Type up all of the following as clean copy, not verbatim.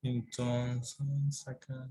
Entonces, acá.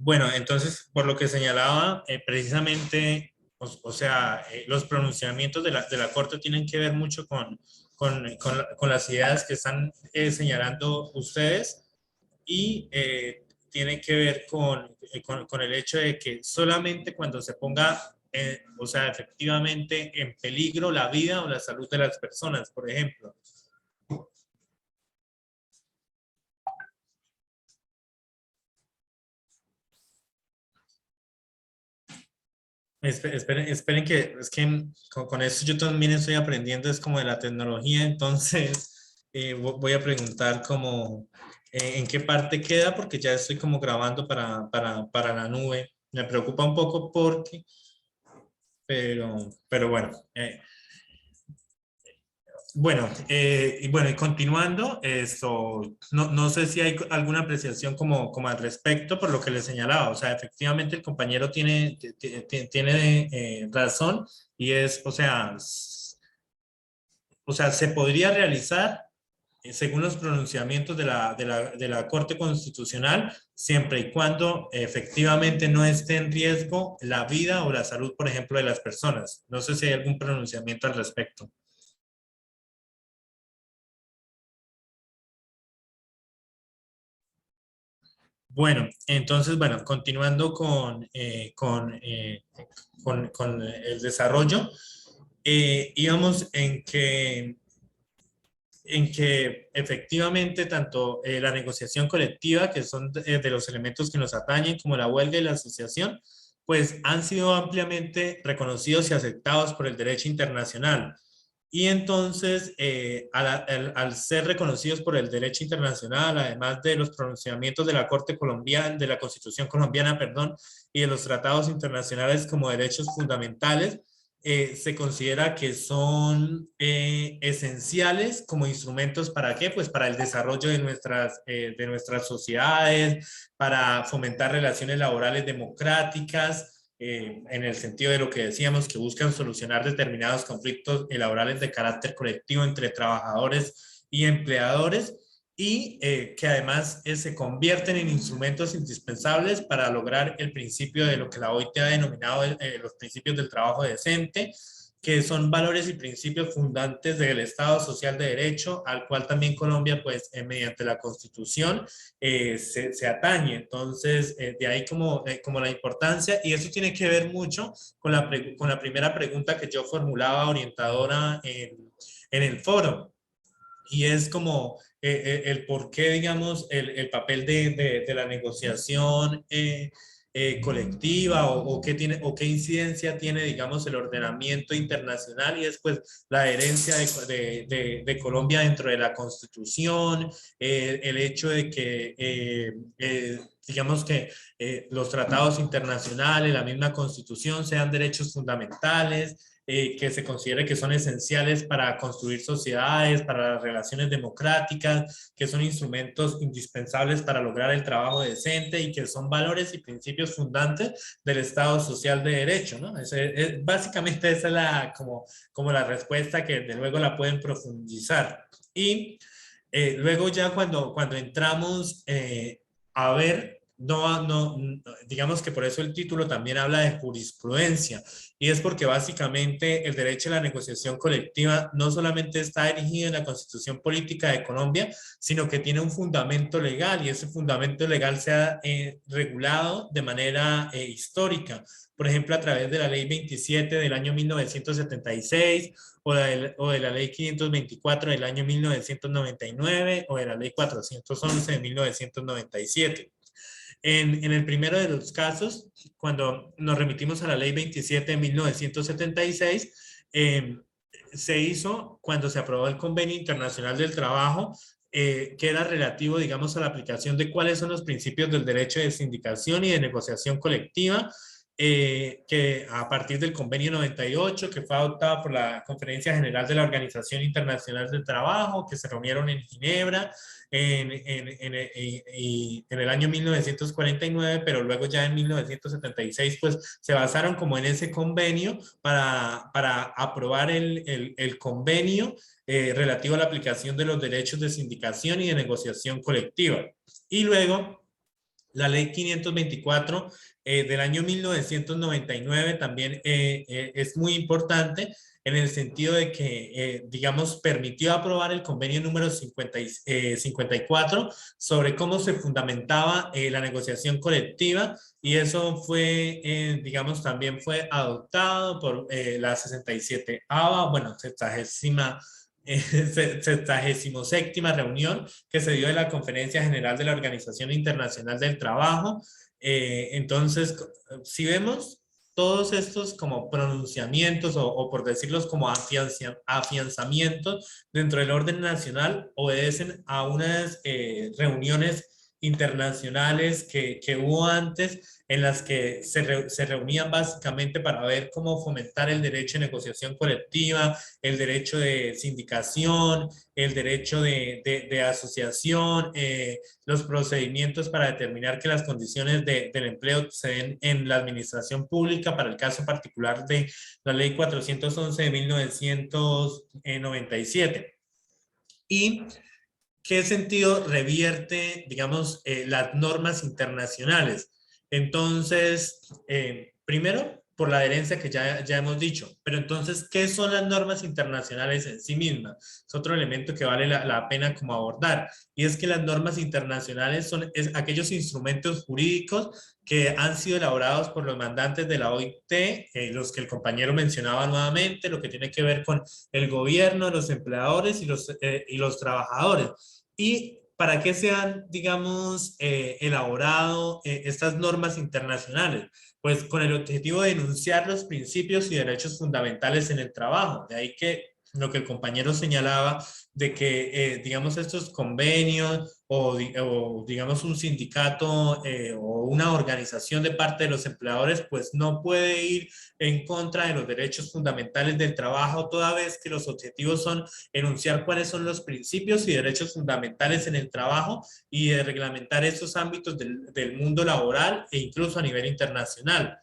Bueno, entonces, por lo que señalaba, precisamente, o sea, los pronunciamientos de la Corte tienen que ver mucho con las ideas que están señalando ustedes y tiene que ver con el hecho de que solamente cuando se ponga, o sea, efectivamente en peligro la vida o la salud de las personas, por ejemplo. Esperen, esperen que es que con esto yo también estoy aprendiendo, es como de la tecnología, entonces voy a preguntar como en qué parte queda, porque ya estoy como grabando para la nube. Me preocupa un poco porque, pero bueno. Y bueno, y continuando, esto, no sé si hay alguna apreciación como al respecto por lo que le señalaba. O sea, efectivamente el compañero tiene razón y es, o sea, se podría realizar según los pronunciamientos de la Corte Constitucional, siempre y cuando efectivamente no esté en riesgo la vida o la salud, por ejemplo, de las personas. No sé si hay algún pronunciamiento al respecto. Bueno, entonces, bueno, continuando con el desarrollo, íbamos en que efectivamente tanto la negociación colectiva, que son de los elementos que nos atañen, como la huelga y la asociación, pues han sido ampliamente reconocidos y aceptados por el derecho internacional. Y entonces, al ser reconocidos por el derecho internacional, además de los pronunciamientos de la Corte Colombiana, de la Constitución colombiana, perdón, y de los tratados internacionales como derechos fundamentales, se considera que son esenciales como instrumentos para qué? Pues para el desarrollo de nuestras sociedades, para fomentar relaciones laborales democráticas, en el sentido de lo que decíamos, que buscan solucionar determinados conflictos laborales de carácter colectivo entre trabajadores y empleadores y que además se convierten en instrumentos indispensables para lograr el principio de lo que la OIT ha denominado los principios del trabajo decente, que son valores y principios fundantes del Estado Social de Derecho, al cual también Colombia, pues, mediante la Constitución, se atañe. Entonces, de ahí como la importancia, y eso tiene que ver mucho con la primera pregunta que yo formulaba orientadora en el foro, y es como el por qué, digamos, el papel de la negociación colectiva o qué tiene, o qué incidencia tiene, digamos, el ordenamiento internacional y después la herencia de Colombia dentro de la Constitución, el hecho de que, digamos que los tratados internacionales, la misma Constitución sean derechos fundamentales, que se considere que son esenciales para construir sociedades, para las relaciones democráticas, que son instrumentos indispensables para lograr el trabajo decente y que son valores y principios fundantes del Estado social de derecho, ¿no? Básicamente esa es como la respuesta que de luego la pueden profundizar. Y luego ya cuando entramos a ver, digamos que por eso el título también habla de jurisprudencia, y es porque básicamente el derecho a la negociación colectiva no solamente está erigido en la Constitución Política de Colombia, sino que tiene un fundamento legal, y ese fundamento legal se ha regulado de manera histórica, por ejemplo, a través de la Ley 27 del año 1976, o de la Ley 524 del año 1999, o de la Ley 411 de 1997. En el primero de los casos, cuando nos remitimos a la ley 27 de 1976, se hizo cuando se aprobó el Convenio Internacional del Trabajo, que era relativo, digamos, a la aplicación de cuáles son los principios del derecho de sindicación y de negociación colectiva, que a partir del Convenio 98, que fue adoptado por la Conferencia General de la Organización Internacional del Trabajo, que se reunieron en Ginebra en el año 1949, pero luego ya en 1976, pues se basaron como en ese convenio para aprobar el convenio relativo a la aplicación de los derechos de sindicación y de negociación colectiva. Y luego la ley 524 del año 1999 también es muy importante en el sentido de que, digamos, permitió aprobar el convenio número 54 sobre cómo se fundamentaba la negociación colectiva, y eso fue, digamos, también fue adoptado por la 67ª, bueno, 67ª reunión que se dio de la Conferencia General de la Organización Internacional del Trabajo. Entonces, si vemos todos estos como pronunciamientos o por decirlos como afianzamientos dentro del orden nacional, obedecen a unas reuniones internacionales que hubo antes, en las que se reunían básicamente para ver cómo fomentar el derecho de negociación colectiva, el derecho de sindicación, el derecho de asociación, los procedimientos para determinar que las condiciones del empleo se den en la administración pública, para el caso particular de la ley 411 de 1997. ¿Y qué sentido revierte, digamos, las normas internacionales? Entonces, primero, por la adherencia que ya hemos dicho, pero entonces, ¿qué son las normas internacionales en sí mismas? Es otro elemento que vale la pena como abordar, y es que las normas internacionales son aquellos instrumentos jurídicos que han sido elaborados por los mandantes de la OIT, los que el compañero mencionaba nuevamente, lo que tiene que ver con el gobierno, los empleadores y los trabajadores. ¿Y para qué se han, digamos, elaborado estas normas internacionales? Pues con el objetivo de enunciar los principios y derechos fundamentales en el trabajo. De ahí que lo que el compañero señalaba de que, digamos, estos convenios o, digamos, un sindicato o una organización de parte de los empleadores, pues no puede ir en contra de los derechos fundamentales del trabajo, toda vez que los objetivos son enunciar cuáles son los principios y derechos fundamentales en el trabajo y de reglamentar esos ámbitos del mundo laboral e incluso a nivel internacional.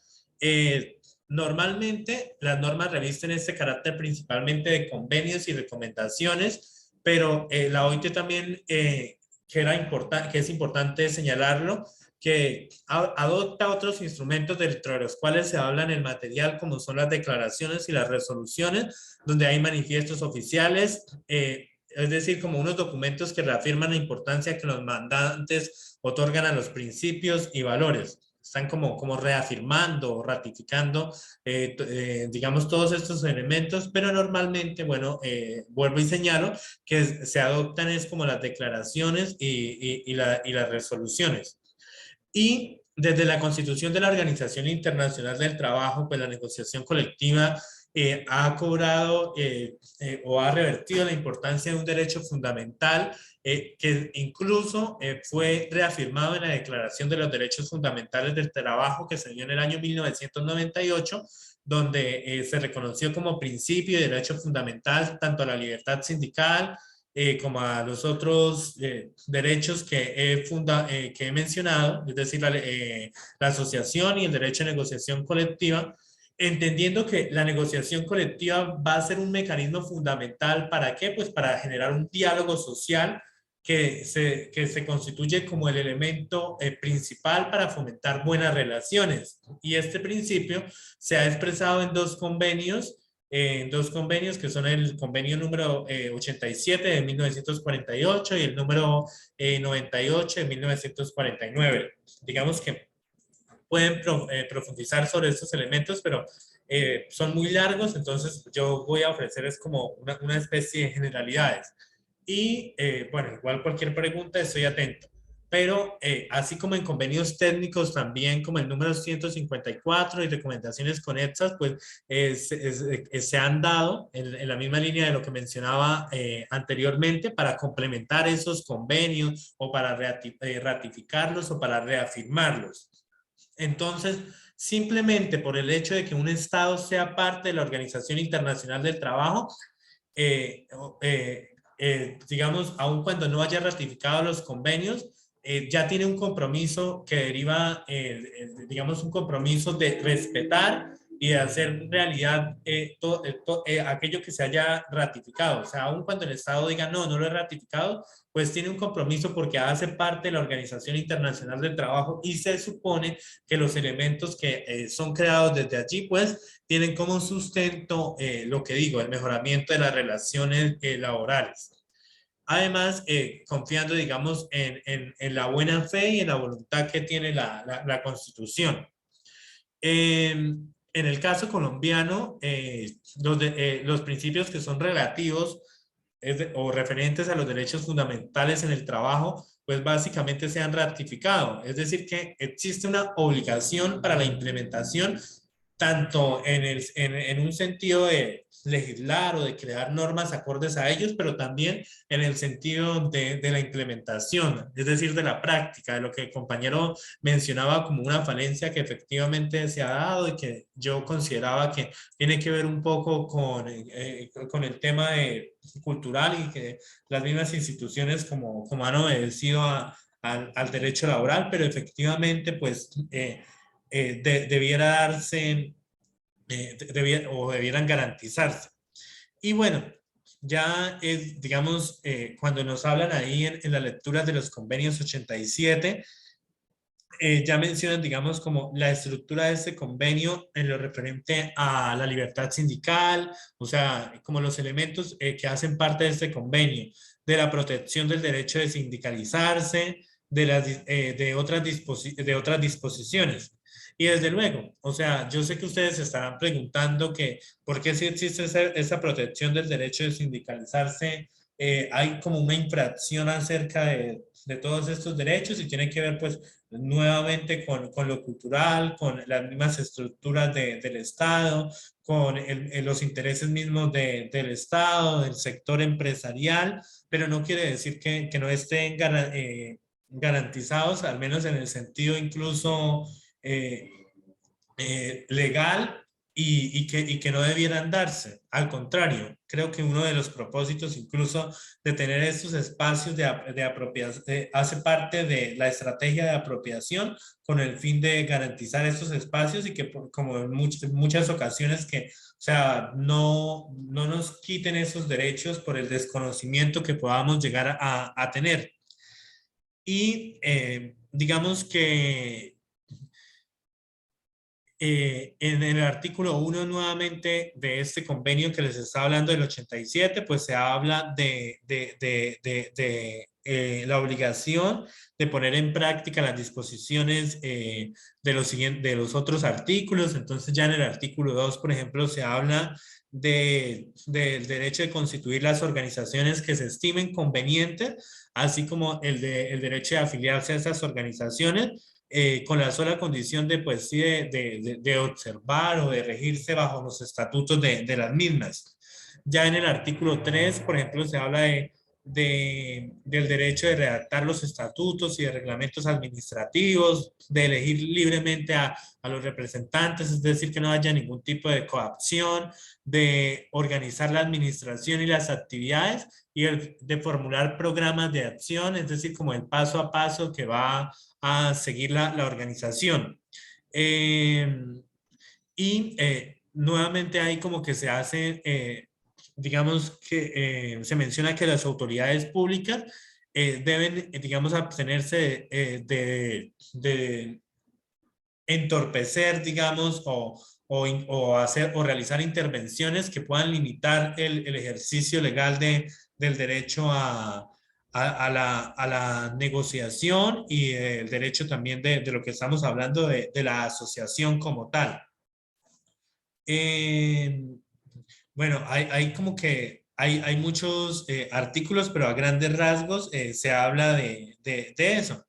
Normalmente las normas revisten este carácter principalmente de convenios y recomendaciones, pero la OIT también, que es importante señalarlo, que adopta otros instrumentos dentro de los cuales se habla en el material, como son las declaraciones y las resoluciones, donde hay manifiestos oficiales, es decir, como unos documentos que reafirman la importancia que los mandantes otorgan a los principios y valores. Están como reafirmando o ratificando, digamos, todos estos elementos, pero normalmente, bueno, vuelvo y señalo que se adoptan es como las declaraciones y las resoluciones. Y desde la constitución de la Organización Internacional del Trabajo, pues la negociación colectiva ha cobrado o ha revertido la importancia de un derecho fundamental que incluso fue reafirmado en la Declaración de los Derechos Fundamentales del Trabajo, que se dio en el año 1998, donde se reconoció como principio y derecho fundamental tanto a la libertad sindical como a los otros derechos que he mencionado, es decir, la asociación y el derecho a negociación colectiva, entendiendo que la negociación colectiva va a ser un mecanismo fundamental. ¿Para qué? Pues para generar un diálogo social que se constituye como el elemento principal para fomentar buenas relaciones. Y este principio se ha expresado en dos convenios que son el convenio número 87 de 1948 y el número 98 de 1949. Digamos que pueden profundizar sobre estos elementos, pero son muy largos, entonces yo voy a ofrecer es como una especie de generalidades. Y bueno, igual cualquier pregunta estoy atento. pero así como en convenios técnicos también, como el número 154 y recomendaciones conexas, pues se han dado en la misma línea de lo que mencionaba anteriormente para complementar esos convenios o para ratificarlos o para reafirmarlos. Entonces, simplemente por el hecho de que un Estado sea parte de la Organización Internacional del Trabajo, eh, digamos, aun cuando no haya ratificado los convenios, ya tiene un compromiso que deriva, digamos, un compromiso de respetar y de hacer realidad aquello que se haya ratificado. O sea, aun cuando el Estado diga, no, no lo he ratificado, pues tiene un compromiso porque hace parte de la Organización Internacional del Trabajo y se supone que los elementos que son creados desde allí, pues tienen como sustento lo que digo, el mejoramiento de las relaciones laborales. Además, confiando, digamos, en la buena fe y en la voluntad que tiene la Constitución. En el caso colombiano, los principios que son relativos o referentes a los derechos fundamentales en el trabajo, pues básicamente se han ratificado. Es decir, que existe una obligación para la implementación tanto en un sentido de legislar o de crear normas acordes a ellos, pero también en el sentido de la implementación, es decir, de la práctica, de lo que el compañero mencionaba como una falencia que efectivamente se ha dado y que yo consideraba que tiene que ver un poco con el tema cultural y que las mismas instituciones como han obedecido al derecho laboral, pero efectivamente pues debiera darse, o debieran garantizarse. Y bueno, ya es, digamos, cuando nos hablan ahí en la lectura de los convenios 87, ya mencionan, digamos, como la estructura de este convenio en lo referente a la libertad sindical, o sea, como los elementos que hacen parte de este convenio, de la protección del derecho de sindicalizarse, de otras disposiciones. Y desde luego, o sea, yo sé que ustedes se estarán preguntando que por qué si existe esa protección del derecho de sindicalizarse, hay como una infracción acerca de todos estos derechos y tiene que ver pues nuevamente con lo cultural, con las mismas estructuras del Estado, con los intereses mismos del Estado, del sector empresarial, pero no quiere decir que no estén garantizados, al menos en el sentido incluso eh, legal y que no debieran darse. Al contrario, creo que uno de los propósitos incluso de tener estos espacios de apropiación hace parte de la estrategia de apropiación con el fin de garantizar estos espacios y que como en muchas ocasiones que, o sea, no nos quiten esos derechos por el desconocimiento que podamos llegar a tener. Y digamos que en el artículo 1 nuevamente de este convenio que les está hablando del 87, pues se habla de la obligación de poner en práctica las disposiciones de los otros artículos. Entonces ya en el artículo 2, por ejemplo, se habla del derecho de constituir las organizaciones que se estimen convenientes, así como el derecho de afiliarse a esas organizaciones con la sola condición de, pues, sí, de observar o de regirse bajo los estatutos de las mismas. Ya en el artículo 3, por ejemplo, se habla del derecho de redactar los estatutos y de reglamentos administrativos, de elegir libremente a los representantes, es decir, que no haya ningún tipo de coacción, de organizar la administración y las actividades y de formular programas de acción, es decir, como el paso a paso que va a seguir la organización. Eh, nuevamente ahí como que se hace, digamos que se menciona que las autoridades públicas deben, digamos, abstenerse de entorpecer, digamos, o hacer o realizar intervenciones que puedan limitar el ejercicio legal del derecho a la negociación y el derecho también de lo que estamos hablando de la asociación como tal. Eh, bueno, hay como que hay muchos artículos, pero a grandes rasgos se habla de eso.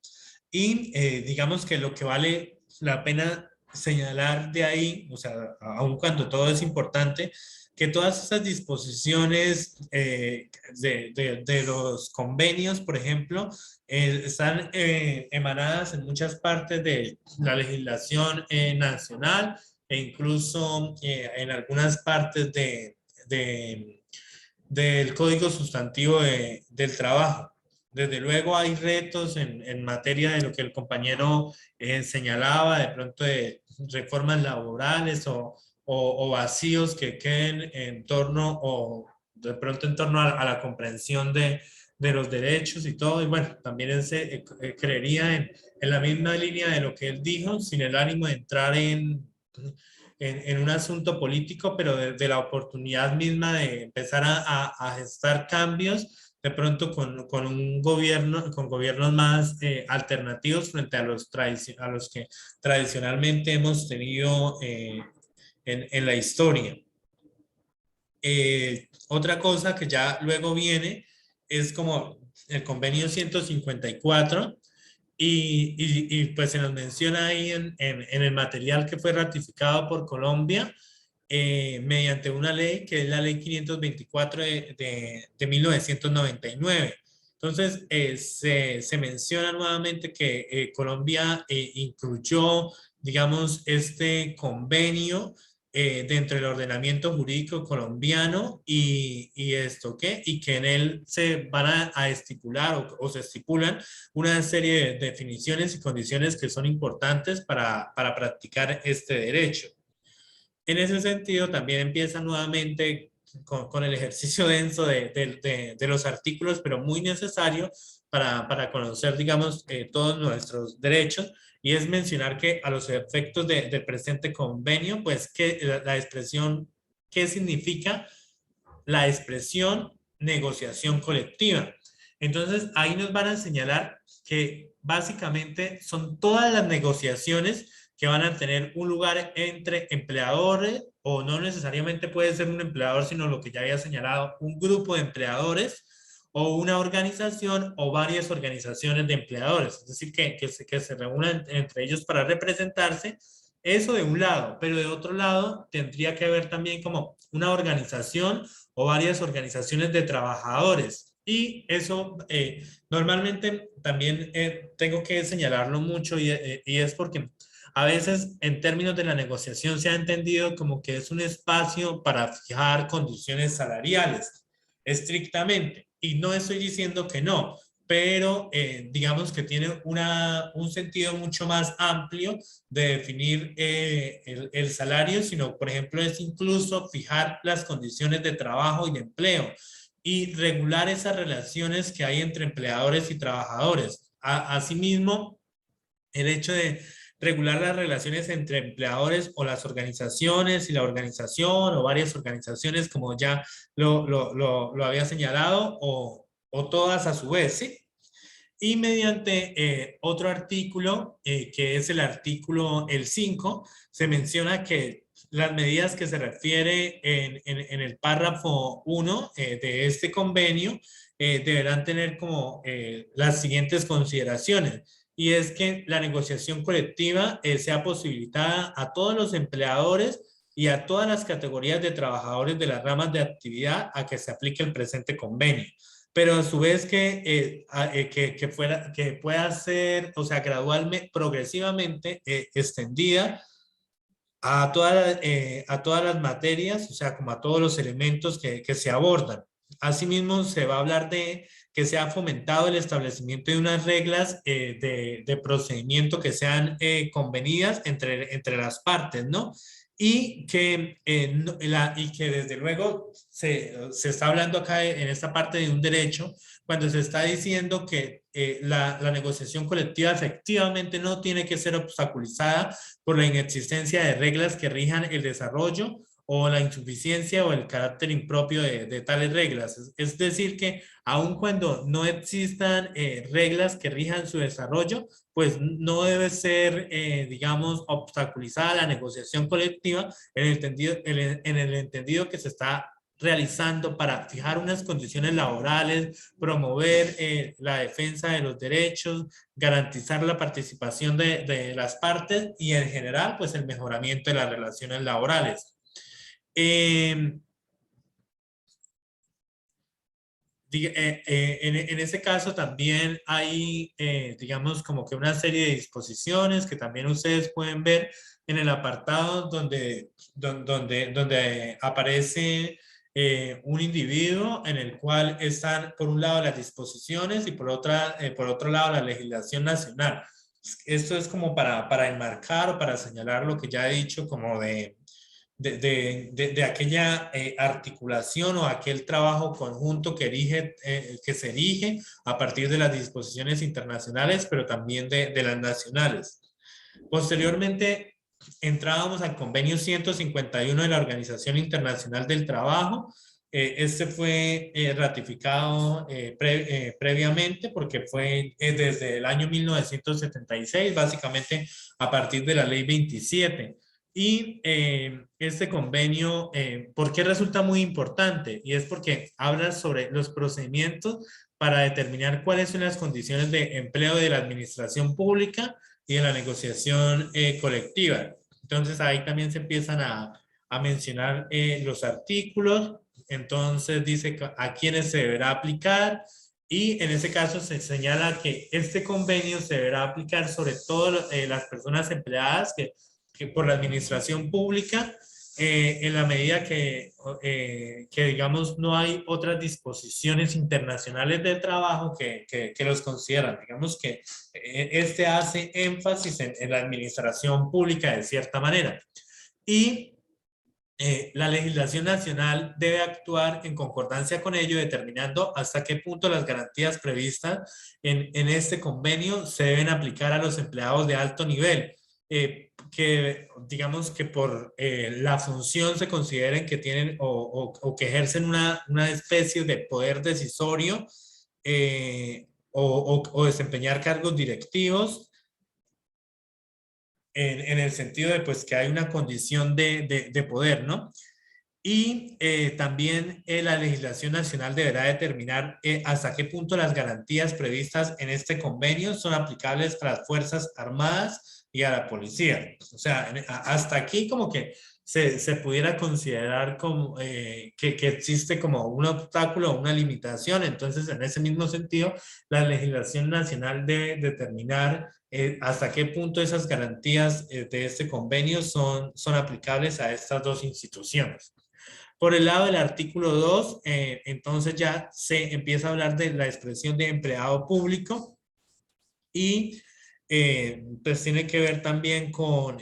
Y digamos que lo que vale la pena señalar de ahí, o sea, aun cuando todo es importante, que todas esas disposiciones de los convenios, por ejemplo, están emanadas en muchas partes de la legislación nacional e incluso en algunas partes de del Código Sustantivo del Trabajo. Desde luego hay retos en materia de lo que el compañero señalaba, de pronto de reformas laborales o vacíos que queden en torno o de pronto en torno a la comprensión de los derechos y todo. Y bueno, también creería en la misma línea de lo que él dijo, sin el ánimo de entrar en un asunto político, pero de la oportunidad misma de empezar a gestar cambios, de pronto con un gobierno, con gobiernos más alternativos frente a a los que tradicionalmente hemos tenido en la historia. Otra cosa que ya luego viene es como el convenio 154 pues se nos menciona ahí en el material que fue ratificado por Colombia mediante una ley que es la ley 524 de 1999. Entonces, se menciona nuevamente que Colombia incluyó, digamos, este convenio dentro del ordenamiento jurídico colombiano y esto qué, y que en él se van a estipular o se estipulan una serie de definiciones y condiciones que son importantes para practicar este derecho. En ese sentido, también empieza nuevamente con el ejercicio denso de los artículos, pero muy necesario para conocer, digamos, todos nuestros derechos, y es mencionar que a los efectos del presente convenio, pues que la expresión, ¿qué significa la expresión negociación colectiva? Entonces, ahí nos van a señalar que básicamente son todas las negociaciones que van a tener un lugar entre empleadores, o no necesariamente puede ser un empleador, sino lo que ya había señalado, un grupo de empleadores o una organización o varias organizaciones de empleadores, es decir, que se reúnan entre ellos para representarse. Eso de un lado, pero de otro lado tendría que haber también como una organización o varias organizaciones de trabajadores. Y eso normalmente también tengo que señalarlo mucho y es porque a veces en términos de la negociación se ha entendido como que es un espacio para fijar condiciones salariales estrictamente. Y no estoy diciendo que no, pero digamos que tiene un sentido mucho más amplio de definir el salario, sino, por ejemplo, es incluso fijar las condiciones de trabajo y de empleo y regular esas relaciones que hay entre empleadores y trabajadores. Asimismo, el hecho de regular las relaciones entre empleadores o las organizaciones y la organización o varias organizaciones, como ya lo había señalado, o todas a su vez, ¿sí? Y mediante otro artículo, que es el artículo el 5, se menciona que las medidas que se refiere en el párrafo 1 de este convenio deberán tener como las siguientes consideraciones. Y es que la negociación colectiva sea posibilitada a todos los empleadores y a todas las categorías de trabajadores de las ramas de actividad a que se aplique el presente convenio, pero a su vez que pueda ser, o sea, gradualmente, progresivamente extendida a todas las materias, o sea, como a todos los elementos que se abordan. Asimismo, se va a hablar de que se ha fomentado el establecimiento de unas reglas de procedimiento que sean convenidas entre las partes, ¿no? Y que desde luego se está hablando acá en esta parte de un derecho, cuando se está diciendo que la negociación colectiva efectivamente no tiene que ser obstaculizada por la inexistencia de reglas que rijan el desarrollo o la insuficiencia o el carácter impropio de tales reglas. Es decir, que aun cuando no existan reglas que rijan su desarrollo, pues no debe ser, digamos, obstaculizada la negociación colectiva en el entendido que se está realizando para fijar unas condiciones laborales, promover la defensa de los derechos, garantizar la participación de las partes y en general, pues el mejoramiento de las relaciones laborales. En ese caso también hay, digamos, como que una serie de disposiciones que también ustedes pueden ver en el apartado donde aparece un individuo en el cual están por un lado las disposiciones y por otro lado la legislación nacional. Esto es como para enmarcar o para señalar lo que ya he dicho como de aquella articulación o aquel trabajo conjunto que se erige a partir de las disposiciones internacionales, pero también de las nacionales. Posteriormente, entrábamos al convenio 151 de la Organización Internacional del Trabajo. Este fue ratificado previamente porque fue desde el año 1976, básicamente a partir de la ley 27. Y este convenio, ¿por qué resulta muy importante? Y es porque habla sobre los procedimientos para determinar cuáles son las condiciones de empleo de la administración pública y de la negociación colectiva. Entonces ahí también se empiezan a mencionar los artículos, entonces dice a quiénes se deberá aplicar y en ese caso se señala que este convenio se deberá aplicar sobre todo las personas empleadas que por la administración pública en la medida que, digamos, no hay otras disposiciones internacionales de trabajo que los consideran. Digamos que este hace énfasis en la administración pública de cierta manera. Y la legislación nacional debe actuar en concordancia con ello, determinando hasta qué punto las garantías previstas en este convenio se deben aplicar a los empleados de alto nivel. Que digamos que por la función se consideren que tienen o que ejercen una especie de poder decisorio o desempeñar cargos directivos en el sentido de pues que hay una condición de poder, ¿no? Y también la legislación nacional deberá determinar hasta qué punto las garantías previstas en este convenio son aplicables a las Fuerzas Armadas y a la policía. O sea, hasta aquí como que se pudiera considerar como, que existe como un obstáculo o una limitación. Entonces, en ese mismo sentido, la legislación nacional debe determinar hasta qué punto esas garantías de este convenio son aplicables a estas dos instituciones. Por el lado del artículo 2, entonces ya se empieza a hablar de la expresión de empleado público y pues tiene que ver también con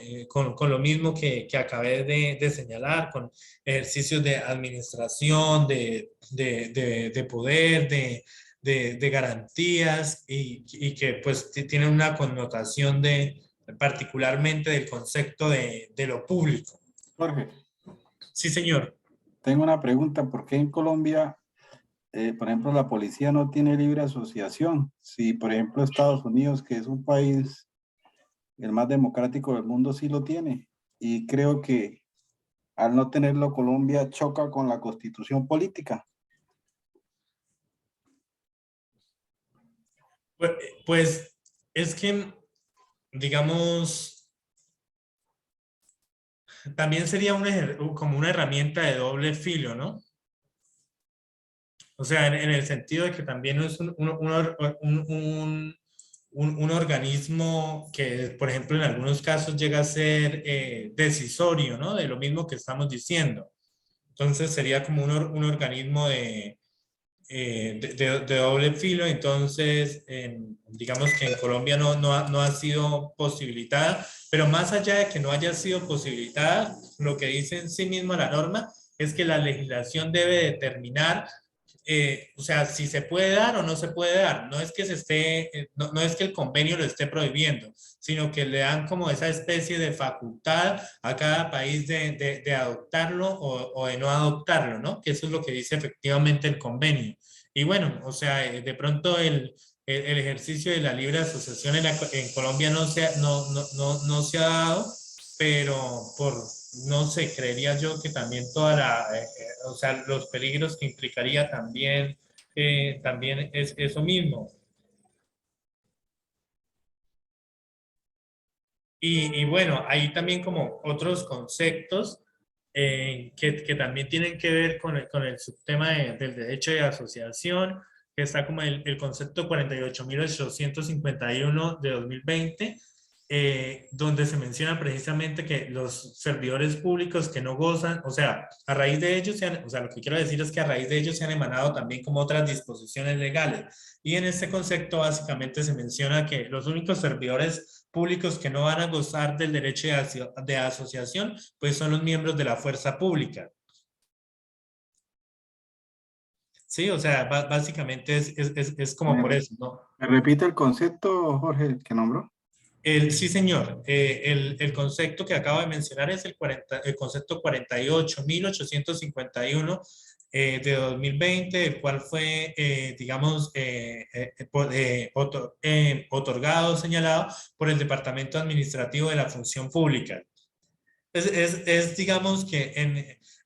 lo mismo que acabé de señalar, con ejercicios de administración, de poder, de garantías y que pues tienen una connotación particularmente del concepto de lo público. Jorge. Sí, señor. Tengo una pregunta. ¿Por qué en Colombia, por ejemplo, la policía no tiene libre asociación? Si, por ejemplo, Estados Unidos, que es un país el más democrático del mundo, sí lo tiene. Y creo que al no tenerlo, Colombia choca con la constitución política. Pues es que, digamos, también sería como una herramienta de doble filo, ¿no? O sea, en el sentido de que también es un organismo que, por ejemplo, en algunos casos llega a ser decisorio, ¿no? De lo mismo que estamos diciendo. Entonces sería como un organismo de doble filo. Entonces, digamos que en Colombia no ha sido posibilitada, pero más allá de que no haya sido posibilitada, lo que dice en sí misma la norma es que la legislación debe determinar o sea, si se puede dar o no se puede dar. No es que no es que el convenio lo esté prohibiendo, sino que le dan como esa especie de facultad a cada país de adoptarlo o de no adoptarlo, ¿no? Que eso es lo que dice efectivamente el convenio. Y bueno, o sea, de pronto el ejercicio de la libre asociación en Colombia no se ha dado, pero no sé, creería yo que también o sea, los peligros que implicaría también, también es eso mismo. Y bueno, hay también como otros conceptos que también tienen que ver con el subtema del derecho de asociación, que está como el concepto 48.851 de 2020, donde se menciona precisamente que los servidores públicos que no gozan, o sea, a raíz de ellos, o sea, lo que quiero decir es que a raíz de ellos se han emanado también como otras disposiciones legales. Y en este concepto básicamente se menciona que los únicos servidores públicos que no van a gozar del derecho de asociación, pues son los miembros de la fuerza pública. Sí, o sea, básicamente es como ¿Me, por eso, ¿no? me repite el concepto, Jorge, que nombró? Sí, señor. El concepto que acabo de mencionar es el concepto 48.851 de 2020, el cual fue, digamos, otorgado, señalado por el Departamento Administrativo de la Función Pública. Digamos que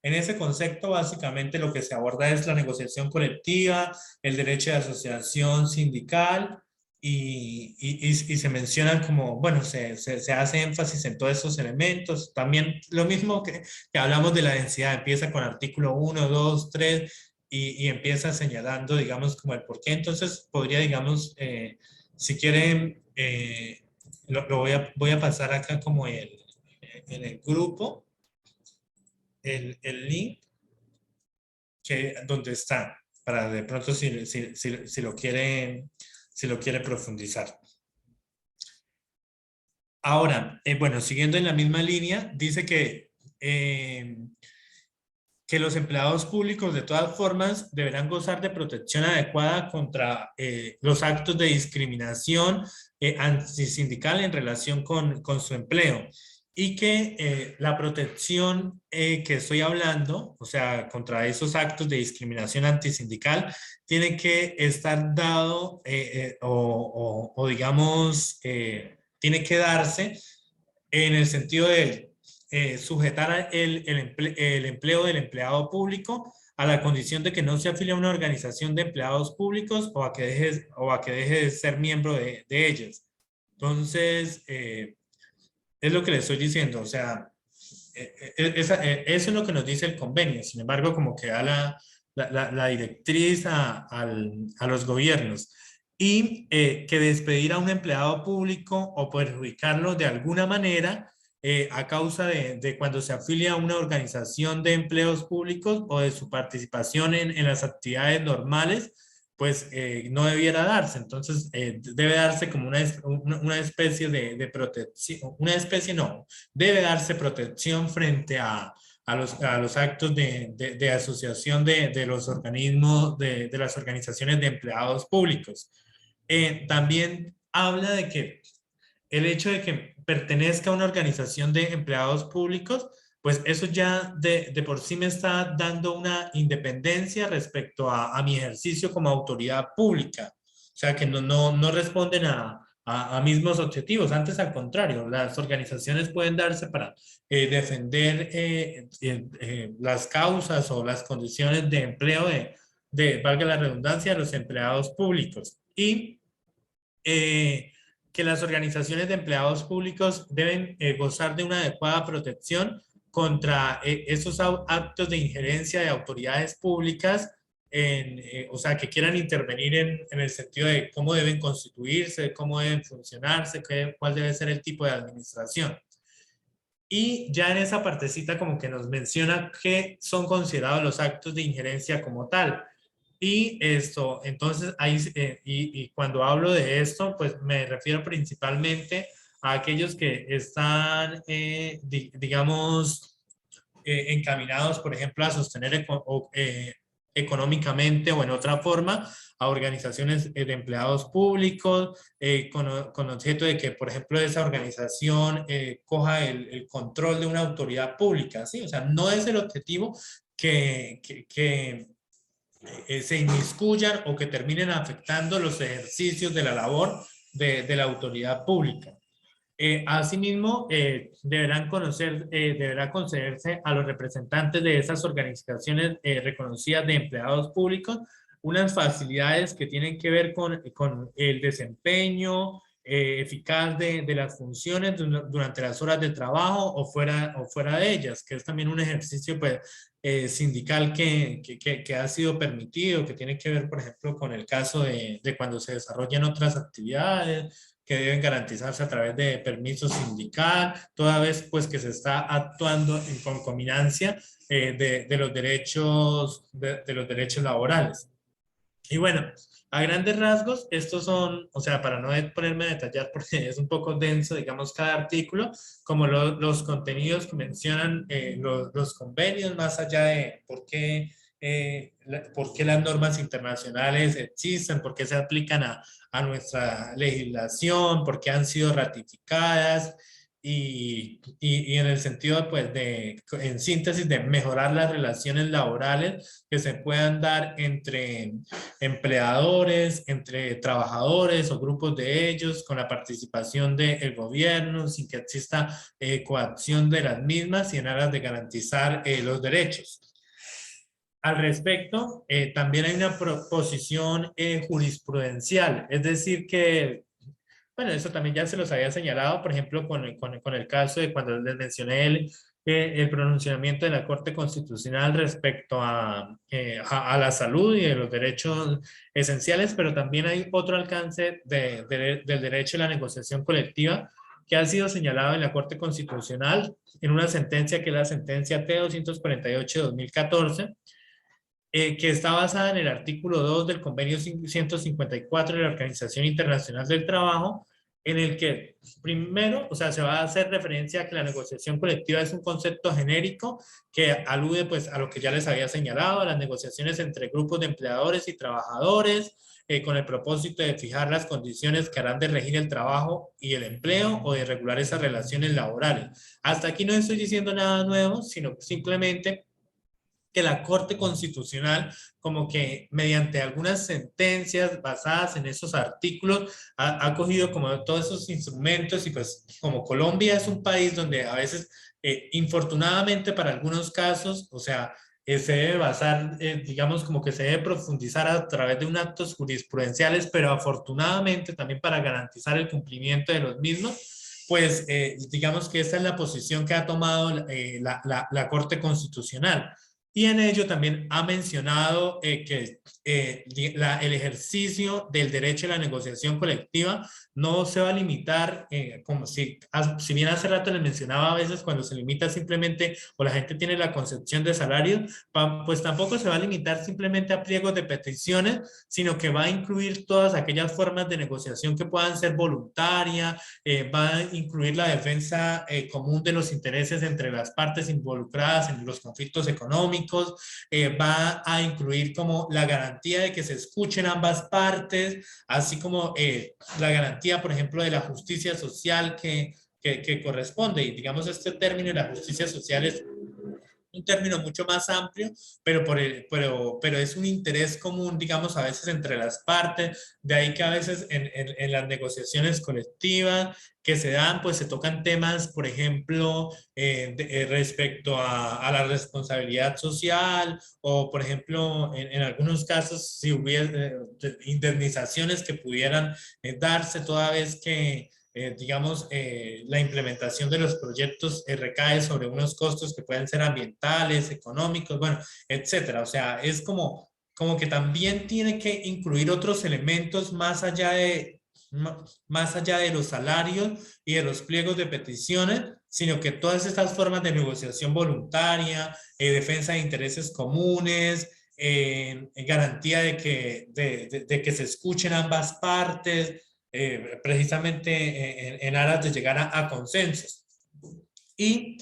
en ese concepto básicamente lo que se aborda es la negociación colectiva, el derecho de asociación sindical y se mencionan como, bueno, se hace énfasis en todos esos elementos. También lo mismo que hablamos de la densidad, empieza con artículo 1, 2, 3 y empieza señalando, digamos, como el porqué. Entonces podría, digamos, si quieren, voy a pasar acá como en el grupo el link donde está, para de pronto si si lo quiere profundizar. Ahora, bueno, siguiendo en la misma línea, dice que los empleados públicos de todas formas deberán gozar de protección adecuada contra los actos de discriminación antisindical en relación con su empleo y que la protección que estoy hablando, o sea, contra esos actos de discriminación antisindical, tiene que estar dado o digamos, tiene que darse en el sentido de sujetar el empleo del empleado público a la condición de que no se afilie a una organización de empleados públicos o a que deje de ser miembro de ellas. Entonces, es lo que le estoy diciendo, o sea, eso es lo que nos dice el convenio. Sin embargo, como que da la directriz a los gobiernos. Y que despedir a un empleado público o perjudicarlo de alguna manera a causa de cuando se afilia a una organización de empleos públicos o de su participación en las actividades normales, pues no debiera darse. Entonces, debe darse como una especie de protección, una especie no, debe darse protección frente a los actos de asociación de los organismos, de las organizaciones de empleados públicos. También habla de que el hecho de que pertenezca a una organización de empleados públicos, pues eso ya de por sí me está dando una independencia respecto a mi ejercicio como autoridad pública. O sea, que no responden a mismos objetivos. Antes, al contrario, las organizaciones pueden darse para defender las causas o las condiciones de empleo valga la redundancia, de los empleados públicos. Y que las organizaciones de empleados públicos deben gozar de una adecuada protección contra esos actos de injerencia de autoridades públicas, o sea, que quieran intervenir en el sentido de cómo deben constituirse, cómo deben funcionarse, cuál debe ser el tipo de administración. Y ya en esa partecita como que nos menciona que son considerados los actos de injerencia como tal. Y esto, entonces, ahí, y cuando hablo de esto, pues me refiero principalmente a aquellos que están, digamos, encaminados, por ejemplo, a sostener económicamente o en otra forma a organizaciones de empleados públicos, con objeto de que, por ejemplo, esa organización coja el control de una autoridad pública, ¿sí? O sea, no es el objetivo que se inmiscuyan o que terminen afectando los ejercicios de la labor de la autoridad pública. Asimismo, deberá concederse a los representantes de esas organizaciones reconocidas de empleados públicos unas facilidades que tienen que ver con el desempeño eficaz de las funciones durante las horas de trabajo o fuera de ellas, que es también un ejercicio pues, sindical que ha sido permitido, que tiene que ver, por ejemplo, con el caso de cuando se desarrollan otras actividades que deben garantizarse a través de permiso sindical, toda vez pues que se está actuando en concominancia de los derechos, de los derechos laborales. Y bueno, a grandes rasgos, estos son, o sea, para no ponerme a detallar porque es un poco denso, digamos, cada artículo, como los contenidos que mencionan los convenios, más allá de por qué las normas internacionales existen, por qué se aplican a nuestra legislación, por qué han sido ratificadas y en el sentido, pues, en síntesis, de mejorar las relaciones laborales que se puedan dar entre empleadores, entre trabajadores o grupos de ellos, con la participación del gobierno, sin que exista coacción de las mismas y en aras de garantizar los derechos. Al respecto, también hay una posición jurisprudencial, es decir que, bueno, eso también ya se los había señalado, por ejemplo, con el caso de cuando les mencioné el pronunciamiento de la Corte Constitucional respecto a la salud y de los derechos esenciales, pero también hay otro alcance del derecho a la negociación colectiva que ha sido señalado en la Corte Constitucional en una sentencia que es la sentencia T-248-2014, que está basada en el artículo 2 del convenio 154 de la Organización Internacional del Trabajo, en el que primero, o sea, se va a hacer referencia a que la negociación colectiva es un concepto genérico que alude pues a lo que ya les había señalado, a las negociaciones entre grupos de empleadores y trabajadores, con el propósito de fijar las condiciones que harán de regir el trabajo y el empleo o de regular esas relaciones laborales. Hasta aquí no estoy diciendo nada nuevo, sino simplemente que la Corte Constitucional, como que mediante algunas sentencias basadas en esos artículos, ha cogido como todos esos instrumentos y pues como Colombia es un país donde a veces, infortunadamente para algunos casos, o sea, se debe basar, digamos, como que se debe profundizar a través de unos actos jurisprudenciales, pero afortunadamente también para garantizar el cumplimiento de los mismos, pues digamos que esta es la posición que ha tomado la Corte Constitucional. Y en ello también ha mencionado que el ejercicio del derecho a la negociación colectiva no se va a limitar, como si bien hace rato les mencionaba, a veces cuando se limita simplemente o la gente tiene la concepción de salario, pues tampoco se va a limitar simplemente a pliegos de peticiones, sino que va a incluir todas aquellas formas de negociación que puedan ser voluntarias, va a incluir la defensa común de los intereses entre las partes involucradas en los conflictos económicos, va a incluir como la garantía de que se escuchen ambas partes, así como la garantía, por ejemplo, de la justicia social que corresponde. Y digamos, este término de la justicia social es un término mucho más amplio, pero es un interés común, digamos, a veces entre las partes, de ahí que a veces en las negociaciones colectivas que se dan, pues se tocan temas, por ejemplo, respecto a la responsabilidad social o, por ejemplo, en algunos casos, si hubiera indemnizaciones que pudieran darse toda vez que digamos, la implementación de los proyectos recae sobre unos costos que pueden ser ambientales, económicos, bueno, etcétera. O sea, es como que también tiene que incluir otros elementos más allá de los salarios y de los pliegos de peticiones, sino que todas estas formas de negociación voluntaria, defensa de intereses comunes, garantía de que se escuchen ambas partes, precisamente en aras de llegar a consensos. Y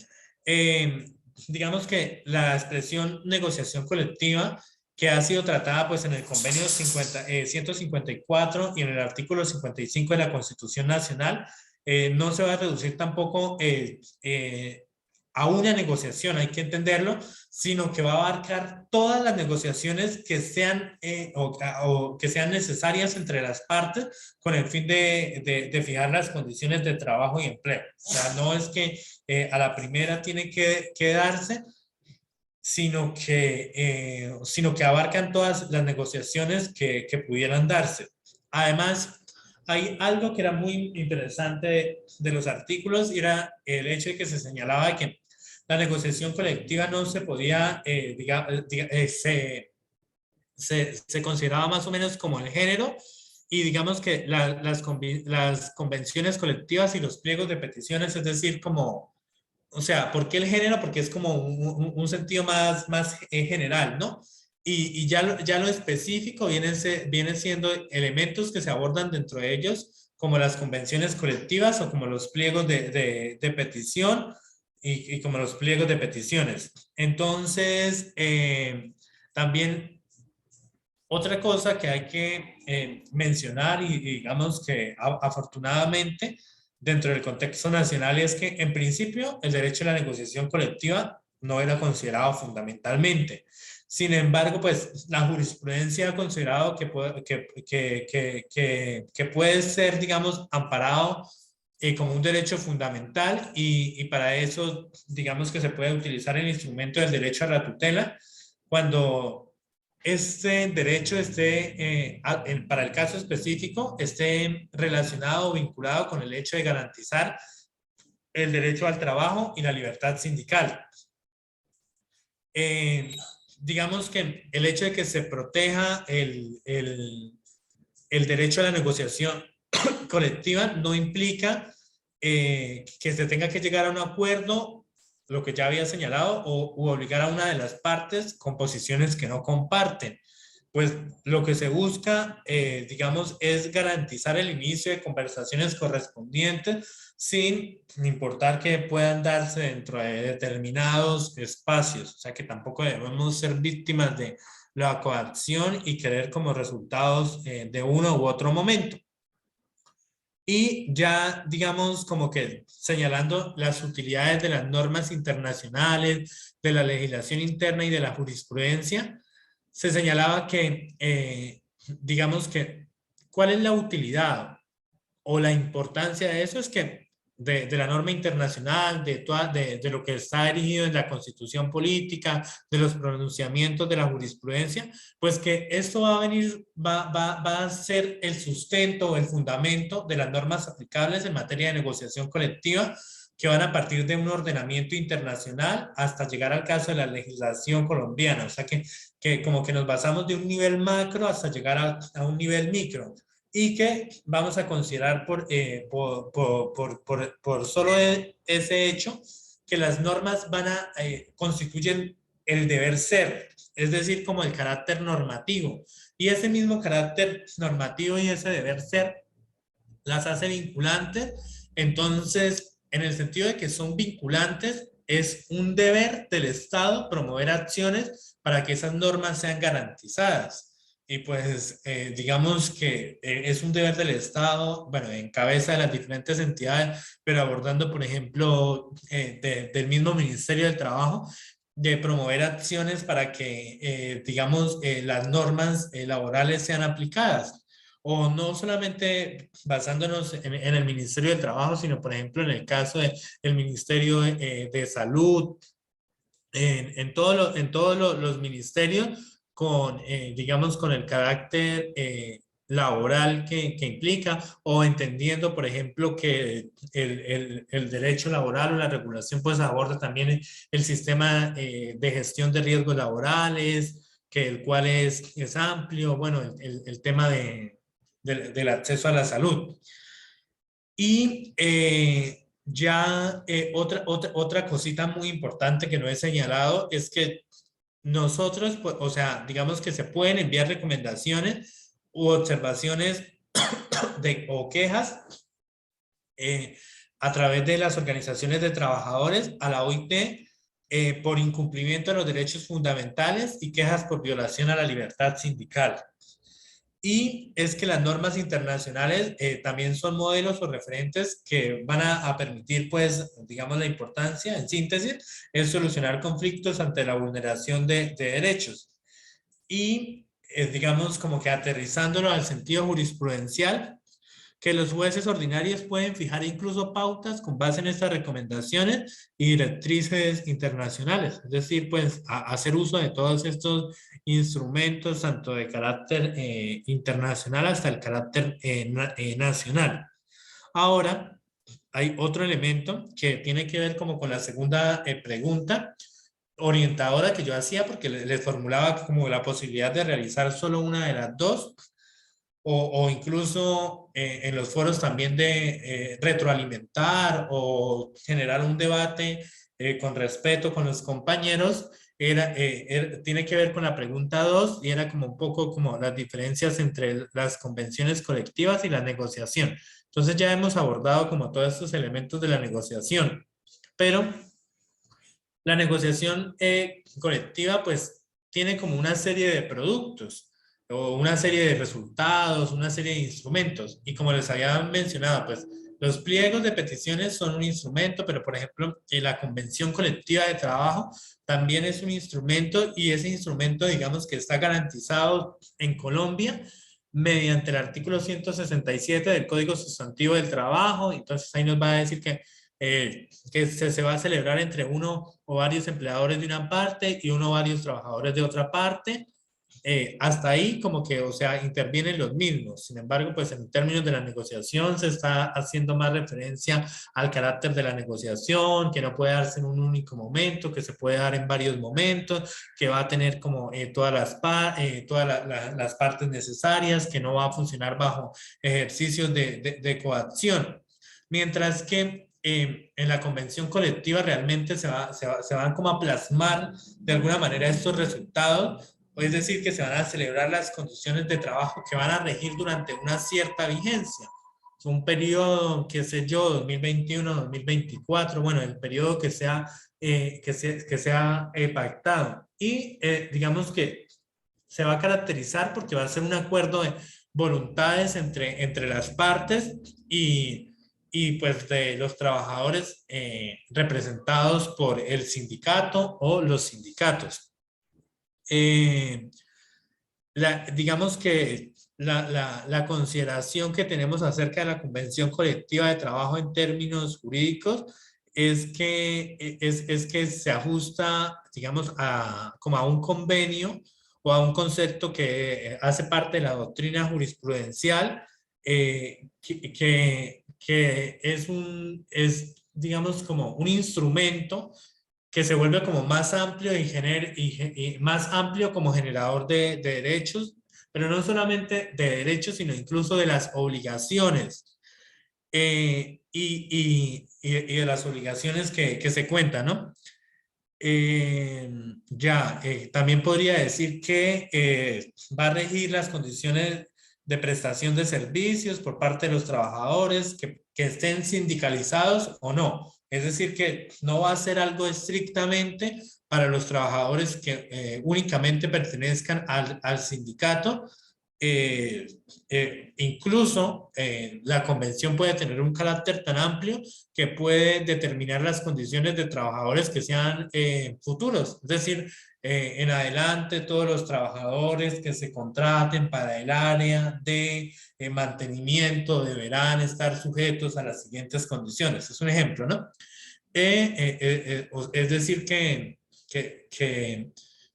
digamos que la expresión negociación colectiva que ha sido tratada pues en el convenio 154 y en el artículo 55 de la Constitución Nacional, no se va a reducir tampoco a una negociación, hay que entenderlo, sino que va a abarcar todas las negociaciones que sean o que sean necesarias entre las partes con el fin de fijar las condiciones de trabajo y empleo. O sea, no es que a la primera tiene que darse, sino que abarcan todas las negociaciones que pudieran darse. Además, hay algo que era muy interesante de los artículos y era el hecho de que se señalaba que la negociación colectiva no se podía, se consideraba más o menos como el género y digamos que las convenciones colectivas y los pliegos de peticiones, es decir, como o sea, ¿por qué el género? Porque es como un sentido más general, ¿no? Y ya lo específico viene siendo elementos que se abordan dentro de ellos, como las convenciones colectivas o como los pliegos de petición y como los pliegos de peticiones. Entonces, también otra cosa que hay que mencionar y digamos que afortunadamente dentro del contexto nacional es que en principio el derecho a la negociación colectiva no era considerado fundamentalmente. Sin embargo, pues la jurisprudencia ha considerado que puede ser, digamos, amparado como un derecho fundamental y para eso, digamos que se puede utilizar el instrumento del derecho a la tutela cuando este derecho esté, para el caso específico, esté relacionado o vinculado con el hecho de garantizar el derecho al trabajo y la libertad sindical. Eh, digamos que el hecho de que se proteja el derecho a la negociación colectiva no implica que se tenga que llegar a un acuerdo, lo que ya había señalado, u obligar a una de las partes con posiciones que no comparten. Pues lo que se busca, digamos, es garantizar el inicio de conversaciones correspondientes sin importar que puedan darse dentro de determinados espacios. O sea que tampoco debemos ser víctimas de la coacción y querer como resultados de uno u otro momento. Y ya, digamos, como que señalando las utilidades de las normas internacionales, de la legislación interna y de la jurisprudencia, se señalaba que, digamos que, ¿cuál es la utilidad o la importancia de eso? Es que de la norma internacional, de lo que está erigido en la constitución política, de los pronunciamientos de la jurisprudencia, pues que esto va a ser el sustento o el fundamento de las normas aplicables en materia de negociación colectiva que van a partir de un ordenamiento internacional hasta llegar al caso de la legislación colombiana. O sea que como que nos basamos de un nivel macro hasta llegar a un nivel micro y que vamos a considerar por solo ese hecho que las normas constituyen el deber ser, es decir, como el carácter normativo. Y ese mismo carácter normativo y ese deber ser las hace vinculantes. Entonces, en el sentido de que son vinculantes, es un deber del Estado promover acciones para que esas normas sean garantizadas. Y pues digamos que es un deber del Estado, bueno, en cabeza de las diferentes entidades, pero abordando, por ejemplo, del mismo Ministerio del Trabajo, de promover acciones para que, digamos, las normas laborales sean aplicadas. O no solamente basándonos en el Ministerio del Trabajo, sino, por ejemplo, en el caso del Ministerio de Salud, en todos los ministerios con, digamos, con el carácter laboral que implica o entendiendo, por ejemplo, que el derecho laboral o la regulación pues aborda también el sistema de gestión de riesgos laborales, que el cual es amplio, bueno, el tema del acceso a la salud. Y ya otra cosita muy importante que no he señalado es que nosotros, pues, o sea, digamos que se pueden enviar recomendaciones u observaciones o quejas a través de las organizaciones de trabajadores a la OIT por incumplimiento de los derechos fundamentales y quejas por violación a la libertad sindical. Y es que las normas internacionales también son modelos o referentes que van a permitir, pues, digamos, la importancia, en síntesis, es solucionar conflictos ante la vulneración de derechos. Y, digamos, como que aterrizándolo al sentido jurisprudencial, que los jueces ordinarios pueden fijar incluso pautas con base en estas recomendaciones y directrices internacionales, es decir, pues hacer uso de todos estos instrumentos, tanto de carácter internacional hasta el carácter nacional. Ahora, hay otro elemento que tiene que ver como con la segunda pregunta orientadora que yo hacía, porque les formulaba como la posibilidad de realizar solo una de las dos, o incluso en los foros también de retroalimentar o generar un debate con respeto con los compañeros, tiene que ver con la pregunta 2 y era como un poco como las diferencias entre las convenciones colectivas y la negociación. Entonces ya hemos abordado como todos estos elementos de la negociación, pero la negociación colectiva pues tiene como una serie de productos o una serie de resultados, una serie de instrumentos. Y como les había mencionado, pues los pliegos de peticiones son un instrumento, pero por ejemplo, la convención colectiva de trabajo también es un instrumento y ese instrumento, digamos que está garantizado en Colombia mediante el artículo 167 del Código Sustantivo del Trabajo. Entonces ahí nos va a decir que se va a celebrar entre uno o varios empleadores de una parte y uno o varios trabajadores de otra parte. Hasta ahí como que, o sea, intervienen los mismos. Sin embargo, pues en términos de la negociación se está haciendo más referencia al carácter de la negociación, que no puede darse en un único momento, que se puede dar en varios momentos, que va a tener como las partes necesarias, que no va a funcionar bajo ejercicios de coacción. Mientras que en la convención colectiva realmente se van como a plasmar de alguna manera estos resultados, es decir, que se van a celebrar las condiciones de trabajo que van a regir durante una cierta vigencia. Es un periodo, qué sé yo, 2021, 2024, bueno, el periodo que sea pactado. Y digamos que se va a caracterizar porque va a ser un acuerdo de voluntades entre las partes y pues de los trabajadores representados por el sindicato o los sindicatos. Eh, digamos que la consideración que tenemos acerca de la Convención Colectiva de Trabajo en términos jurídicos es que se ajusta, digamos, como a un convenio o a un concepto que hace parte de la doctrina jurisprudencial, que es, digamos, como un instrumento que se vuelve como más amplio y más amplio como generador de derechos, pero no solamente de derechos, sino incluso de las obligaciones y de las obligaciones que se cuentan, ¿no? También podría decir que va a regir las condiciones de prestación de servicios por parte de los trabajadores que estén sindicalizados o no. Es decir, que no va a ser algo estrictamente para los trabajadores que únicamente pertenezcan al sindicato. eh, Incluso la convención puede tener un carácter tan amplio que puede determinar las condiciones de trabajadores que sean futuros. Es decir, en adelante todos los trabajadores que se contraten para el área de mantenimiento deberán estar sujetos a las siguientes condiciones. Es un ejemplo, ¿no? Es decir, que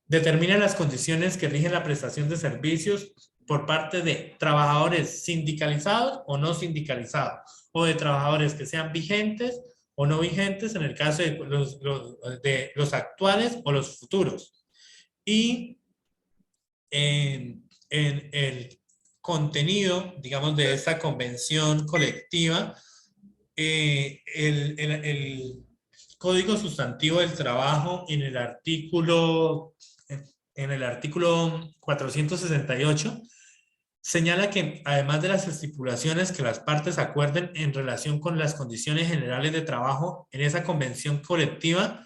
determina las condiciones que rigen la prestación de servicios por parte de trabajadores sindicalizados o no sindicalizados, o de trabajadores que sean vigentes o no vigentes en el caso de los actuales o los futuros. Y en el contenido, digamos, de esta convención colectiva, el Código Sustantivo del Trabajo en el artículo 468 señala que además de las estipulaciones que las partes acuerden en relación con las condiciones generales de trabajo en esa convención colectiva,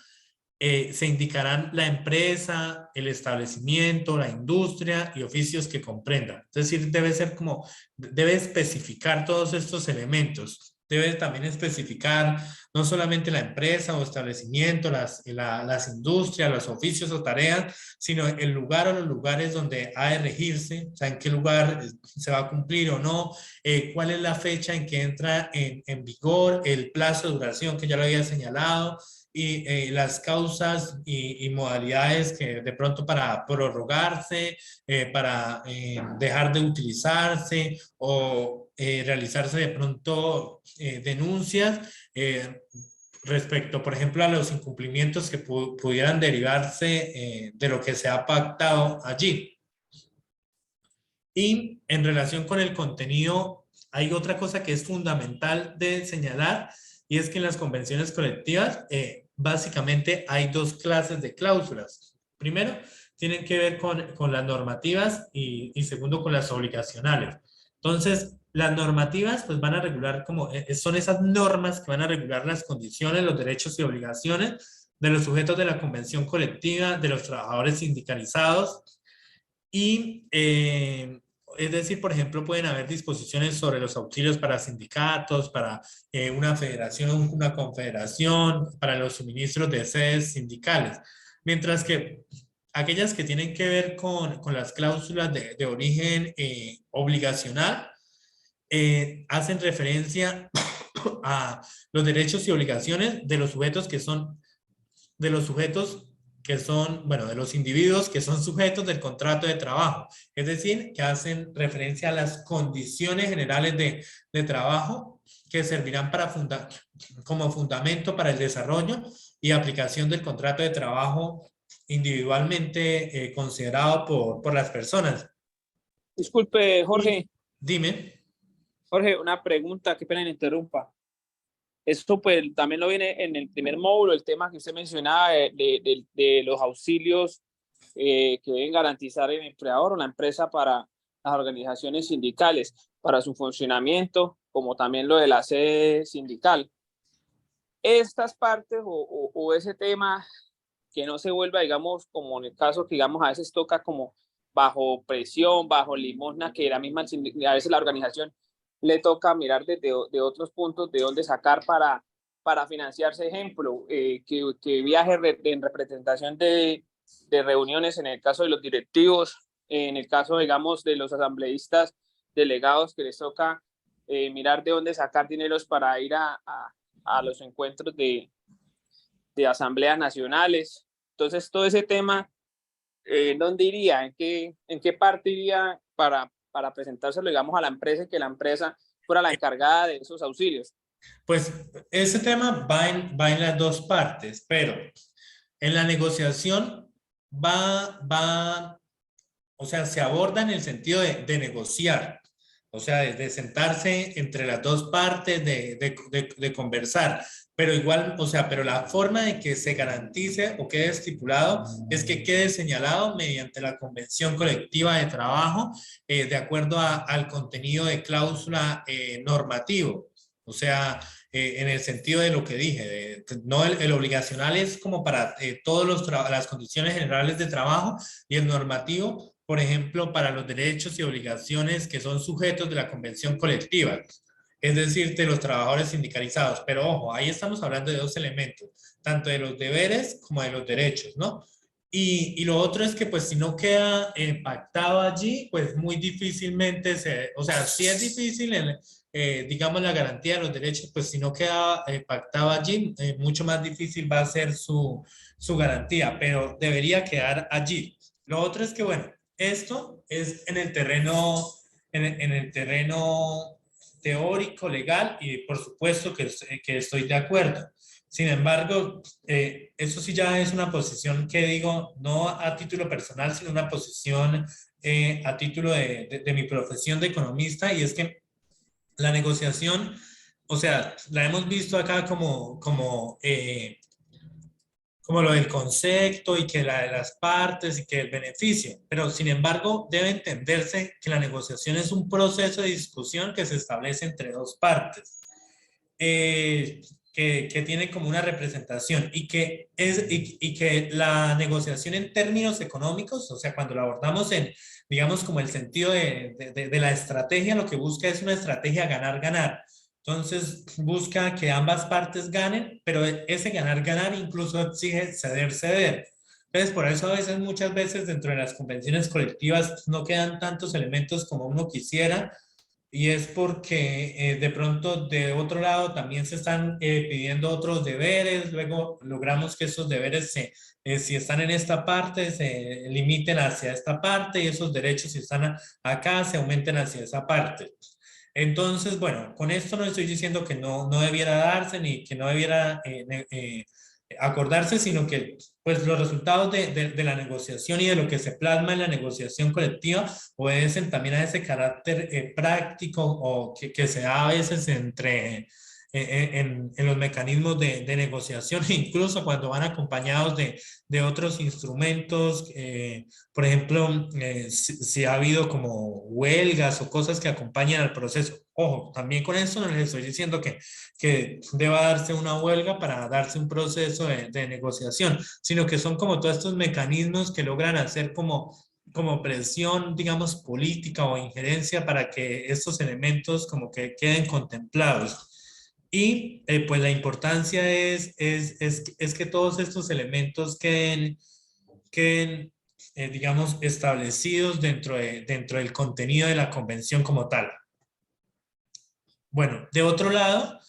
se indicarán la empresa, el establecimiento, la industria y oficios que comprendan. Es decir, debe ser como, debe especificar todos estos elementos. Debe también especificar no solamente la empresa o establecimiento, las industrias, los oficios o tareas, sino el lugar o los lugares donde ha de regirse, o sea, en qué lugar se va a cumplir o no, cuál es la fecha en que entra en vigor, el plazo de duración que ya lo había señalado, y las causas y modalidades que de pronto para prorrogarse, para dejar de utilizarse o realizarse de pronto denuncias respecto, por ejemplo, a los incumplimientos que pudieran derivarse de lo que se ha pactado allí. Y en relación con el contenido, hay otra cosa que es fundamental de señalar, y es que en las convenciones colectivas básicamente hay dos clases de cláusulas. Primero, tienen que ver con las normativas y segundo, con las obligacionales. Entonces, las normativas pues van a regular como, son esas normas que van a regular las condiciones, los derechos y obligaciones de los sujetos de la convención colectiva, de los trabajadores sindicalizados y es decir, por ejemplo, pueden haber disposiciones sobre los auxilios para sindicatos, para una federación, una confederación, para los suministros de sedes sindicales. Mientras que aquellas que tienen que ver con las cláusulas de origen obligacional hacen referencia a los derechos y obligaciones de los sujetos que son de los sujetos que son, bueno, de los individuos que son sujetos del contrato de trabajo, es decir, que hacen referencia a las condiciones generales de trabajo que servirán para como fundamento para el desarrollo y aplicación del contrato de trabajo individualmente considerado por las personas. Disculpe, Jorge. Y, dime. Jorge, una pregunta, qué pena que interrumpa. Esto pues también lo viene en el primer módulo, el tema que usted mencionaba de los auxilios que deben garantizar el empleador o la empresa para las organizaciones sindicales, para su funcionamiento, como también lo de la sede sindical. Estas partes o ese tema que no se vuelva, digamos, como en el caso que, digamos, a veces toca como bajo presión, bajo limosna, que la misma, a veces la organización le toca mirar desde de otros puntos de dónde sacar para financiarse. Ejemplo, que viaje en representación de reuniones en el caso de los directivos, en el caso, digamos, de los asambleístas delegados que les toca mirar de dónde sacar dineros para ir a los encuentros de asambleas nacionales. Entonces, todo ese tema, ¿dónde iría? ¿En qué parte iría para presentárselo, digamos, a la empresa y que la empresa fuera la encargada de esos auxilios? Pues ese tema va en las dos partes, pero en la negociación o sea, se aborda en el sentido de negociar, o sea, de sentarse entre las dos partes, de conversar, pero igual, o sea, pero la forma de que se garantice o quede estipulado es que quede señalado mediante la convención colectiva de trabajo, de acuerdo al contenido de cláusula normativo. O sea, en el sentido de lo que dije, no el obligacional es como para todas las condiciones generales de trabajo y el normativo, por ejemplo, para los derechos y obligaciones que son sujetos de la convención colectiva, es decir, de los trabajadores sindicalizados. Pero ojo, ahí estamos hablando de dos elementos, tanto de los deberes como de los derechos, ¿no? Y lo otro es que pues si no queda pactado allí, pues muy difícilmente o sea, sí es difícil digamos, la garantía de los derechos, pues si no queda pactado allí, mucho más difícil va a ser su garantía, pero debería quedar allí. Lo otro es que, bueno, esto es en el terreno, en el terreno teórico, legal, y por supuesto que estoy de acuerdo. Sin embargo, eso sí ya es una posición que digo, no a título personal, sino una posición a título de mi profesión de economista, y es que la negociación, o sea, la hemos visto acá como lo del concepto y que la de las partes y que el beneficio, pero sin embargo debe entenderse que la negociación es un proceso de discusión que se establece entre dos partes. que tiene como una representación y que la negociación en términos económicos, o sea, cuando la abordamos en, digamos, como el sentido de la estrategia, lo que busca es una estrategia ganar-ganar. Entonces, busca que ambas partes ganen, pero ese ganar-ganar incluso exige ceder-ceder. Entonces, por eso a veces, muchas veces dentro de las convenciones colectivas no quedan tantos elementos como uno quisiera, y es porque de pronto de otro lado también se están pidiendo otros deberes, luego logramos que esos deberes, si están en esta parte, se limiten hacia esta parte y esos derechos si están acá se aumenten hacia esa parte. Entonces, bueno, con esto no estoy diciendo que no debiera darse ni que no debiera acordarse, sino que pues los resultados de la negociación y de lo que se plasma en la negociación colectiva obedecen también a ese carácter práctico o que se da a veces en los mecanismos de negociación, incluso cuando van acompañados de otros instrumentos. Por ejemplo, si ha habido como huelgas o cosas que acompañan al proceso. Ojo, también con eso no les estoy diciendo que deba darse una huelga para darse un proceso de negociación, sino que son como todos estos mecanismos que logran hacer como presión, digamos, política o injerencia para que estos elementos como que queden contemplados. Y pues la importancia es que todos estos elementos queden digamos, establecidos dentro del contenido de la convención como tal. Bueno, de otro lado...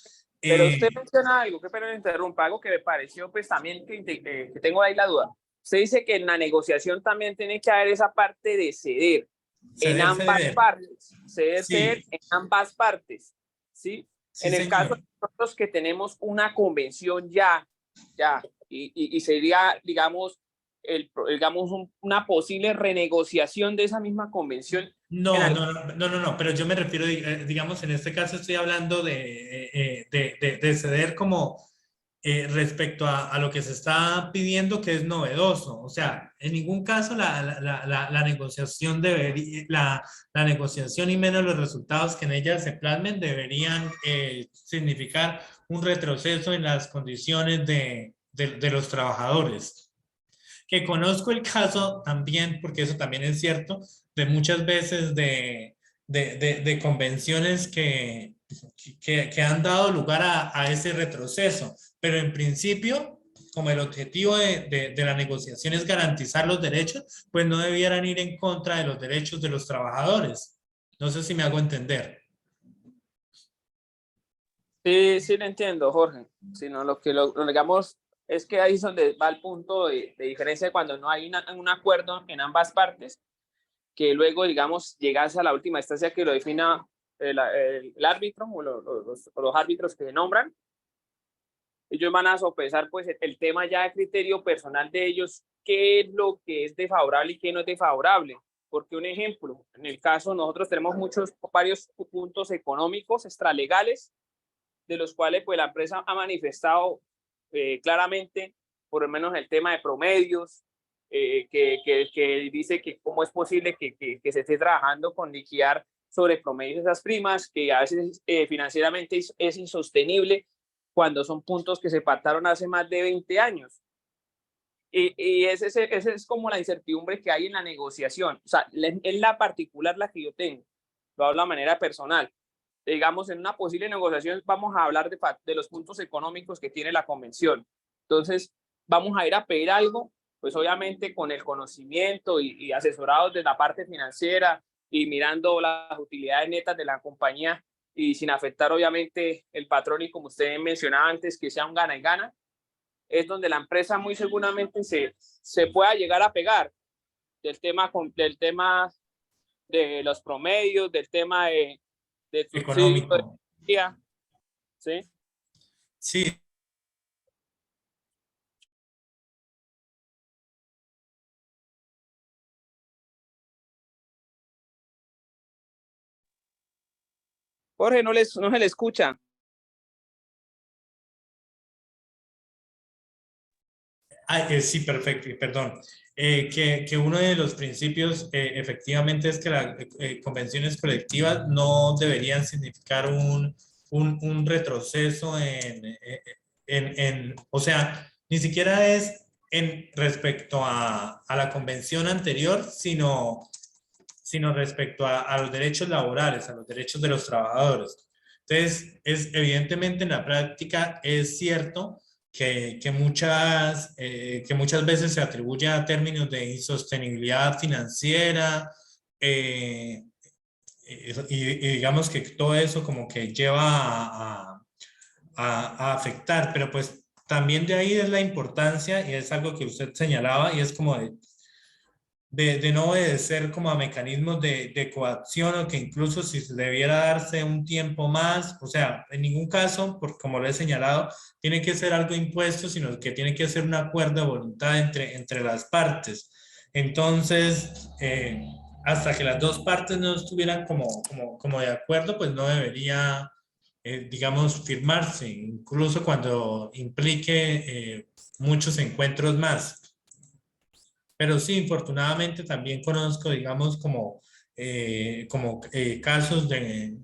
Pero usted menciona algo, que pena le interrumpa, algo que me pareció pues también que tengo ahí la duda. Usted dice que en la negociación también tiene que haber esa parte de ceder en ambas partes, ceder en ambas partes, ¿sí? Sí, en el caso de nosotros que tenemos una convención ya, y sería, digamos, una posible renegociación de esa misma convención. No, pero yo me refiero, digamos, en este caso estoy hablando de ceder como respecto a lo que se está pidiendo que es novedoso. O sea, en ningún caso la negociación la negociación y menos los resultados que en ella se plasmen deberían significar un retroceso en las condiciones de los trabajadores. Que conozco el caso también, porque eso también es cierto, de muchas veces de convenciones que han dado lugar a ese retroceso, pero en principio, como el objetivo de la negociación es garantizar los derechos, pues no debieran ir en contra de los derechos de los trabajadores. No sé si me hago entender. Sí, sí lo entiendo, Jorge. Sino lo digamos es que ahí es donde va el punto de diferencia cuando no hay un acuerdo en ambas partes, que luego, digamos, llegas a la última instancia que lo defina el árbitro o los árbitros que se nombran. Ellos van a sopesar pues el tema ya de criterio personal de ellos, qué es lo que es desfavorable y qué no es desfavorable. Porque un ejemplo, en el caso nosotros tenemos varios puntos económicos extralegales de los cuales pues la empresa ha manifestado claramente, por lo menos el tema de promedios, que dice que cómo es posible que se esté trabajando con liquidar sobre promedios de esas primas, que a veces financieramente es insostenible cuando son puntos que se pactaron hace más de 20 años. Y esa es como la incertidumbre que hay en la negociación. O sea, es la particular la que yo tengo. Lo hablo de manera personal. Digamos, en una posible negociación vamos a hablar de los puntos económicos que tiene la convención. Entonces, vamos a ir a pedir algo, pues obviamente con el conocimiento y asesorados de la parte financiera y mirando las utilidades netas de la compañía y sin afectar obviamente el patrón y como usted mencionaba antes, que sea un gana y gana, es donde la empresa muy seguramente se pueda llegar a pegar del tema de los promedios, del tema de económico. ¿Sí? Sí. Jorge, no se le escucha. Sí, perfecto, perdón. Que uno de los principios efectivamente es que las convenciones colectivas no deberían significar un retroceso o sea, ni siquiera es en respecto a la convención anterior, sino respecto a los derechos laborales, a los derechos de los trabajadores. Entonces, evidentemente en la práctica es cierto que muchas veces se atribuye a términos de insostenibilidad financiera, y digamos que todo eso como que lleva a afectar, pero pues también de ahí es la importancia, y es algo que usted señalaba, y es como de no obedecer como a mecanismos de coacción, o que incluso si se debiera darse un tiempo más, o sea, en ningún caso, como lo he señalado, tiene que ser algo impuesto, sino que tiene que ser un acuerdo de voluntad entre las partes. Entonces, hasta que las dos partes no estuvieran como de acuerdo, pues no debería, digamos, firmarse, incluso cuando implique muchos encuentros más. Pero sí, infortunadamente también conozco, digamos, casos de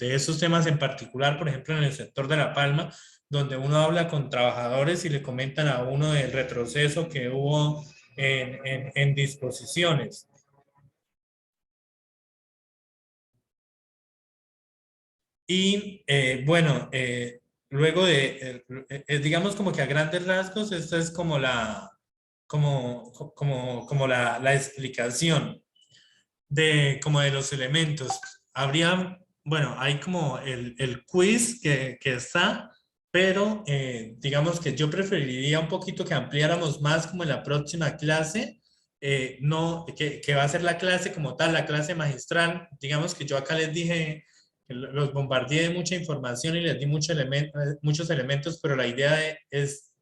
esos temas en particular, por ejemplo, en el sector de La Palma, donde uno habla con trabajadores y le comentan a uno del retroceso que hubo en disposiciones. Y bueno, luego digamos como que a grandes rasgos, esta es como la explicación como de los elementos. Habría, bueno, hay como el quiz que está, pero digamos que yo preferiría un poquito que ampliáramos más como en la próxima clase, no, que va a ser la clase como tal, la clase magistral. Digamos que yo acá les dije, que los bombardeé de mucha información y les di muchos elementos, pero la idea es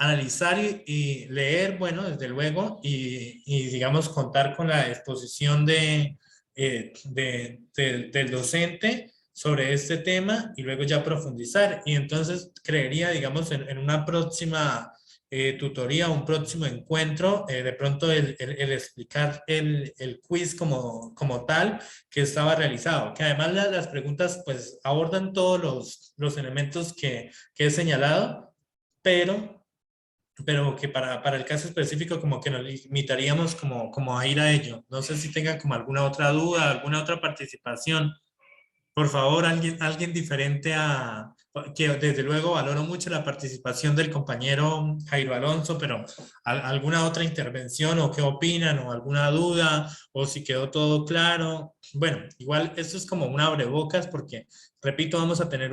analizar y leer, bueno, desde luego, y digamos contar con la exposición del docente sobre este tema, y luego ya profundizar. Y entonces creería, digamos, en una próxima tutoría, un próximo encuentro, de pronto el explicar el quiz como tal que estaba realizado, que además las preguntas pues abordan todos los elementos que he señalado, pero que para el caso específico como que nos limitaríamos como a ir a ello. No sé si tengan como alguna otra duda, alguna otra participación. Por favor, alguien diferente que desde luego valoro mucho la participación del compañero Jairo Alonso, pero alguna otra intervención, o qué opinan, o alguna duda, o si quedó todo claro. Bueno, igual esto es como un abrebocas, porque repito, vamos a tener